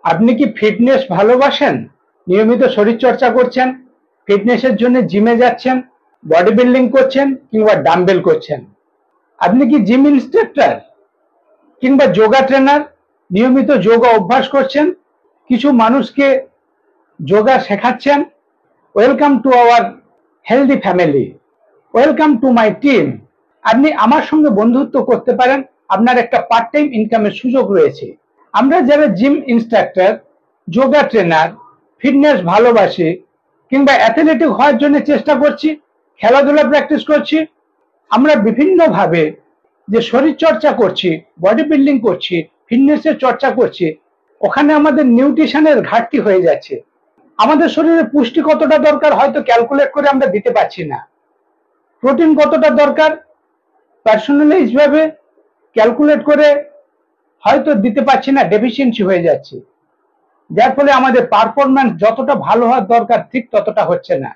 আপনি কি ফিটনেস ভালোবাসেন? নিয়মিত শরীরচর্চা করছেন, ফিটনেসের জন্য জিমে যাচ্ছেন, বডি বিল্ডিং করছেন কিংবা ডাম্বেল করছেন? আপনি কি জিম ইনস্ট্রাক্টর কিংবা যোগা ট্রেনার? নিয়মিত যোগা অভ্যাস করছেন, কিছু মানুষকে যোগা শেখাচ্ছেন? Welcome to our healthy family, welcome to my team. আপনি আমার সঙ্গে বন্ধুত্ব করতে পারেন, আপনার একটা পার্ট টাইম ইনকামের সুযোগ রয়েছে। আমরা যারা gym instructor, yoga trainer, fitness ভালোবাসি কিংবা অ্যাথলেটিক হওয়ার জন্য চেষ্টা করছি, খেলাধুলা প্র্যাকটিস করছি, আমরা বিভিন্নভাবে যে শরীর চর্চা করছি, বডি বিল্ডিং করছি, ফিটনেসের চর্চা করছি, ওখানে আমাদের নিউট্রিশনের ঘাটতি হয়ে যাচ্ছে। আমাদের শরীরে পুষ্টি কতটা দরকার হয়তো ক্যালকুলেট করে আমরা দিতে পারছি না। প্রোটিন কতটা দরকার পার্সোনালাইজ ভাবে ক্যালকুলেট করে হয়তো দিতে পারছি না, ডেফিসিয়েন্সি হয়ে যাচ্ছে, যার ফলে আমাদের পারফরম্যান্স যতটা ভালো হওয়ার দরকার ঠিক ততটা হচ্ছে না।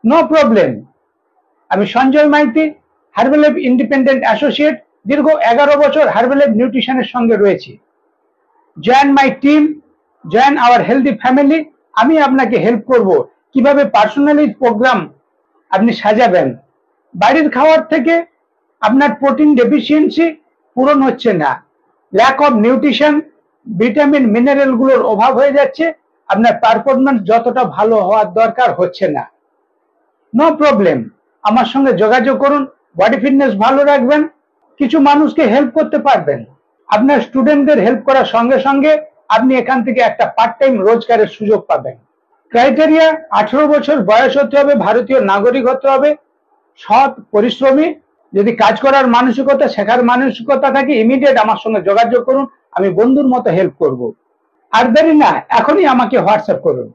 নো প্রবলেম, আমি Sanjay Maiti, Herbalife independent associate, দীর্ঘ 11 বছর হার্বালাইফ নিউট্রিশনের সঙ্গে রয়েছি। Join my team, join our healthy family. আমি আপনাকে হেল্প করব কিভাবে পার্সোনালাইজ প্রোগ্রাম আপনি সাজাবেন। বাড়ির খাওয়ার থেকে আপনার প্রোটিন ডেফিসিয়েন্সি পূরণ হচ্ছে না, lack of nutrition, vitamin mineral গুলোর অভাব হয়ে যাচ্ছে, আপনার পারফরম্যান্স যতটা ভালো হওয়ার দরকার হচ্ছে না। নো প্রবলেম, আমার সঙ্গে যোগাযোগ করুন, বডি ফিটনেস ভালো রাখবেন, কিছু মানুষকে হেল্প করতে পারবেন। আপনার স্টুডেন্টদের হেল্প করার সঙ্গে সঙ্গে আপনি এখান থেকে একটা পার্ট টাইম রোজগারের সুযোগ পাবেন। ক্রাইটেরিয়া 18 বছর বয়স হতে হবে, ভারতীয় নাগরিক হতে হবে, সৎ পরিশ্রমী, যদি কাজ করার মানসিকতা, শেখার মানসিকতা থাকে, ইমিডিয়েট আমার সঙ্গে যোগাযোগ করুন, আমি বন্ধুর মতো হেল্প করব। আর দেরি না, এখনই আমাকে হোয়াটসঅ্যাপ করুন।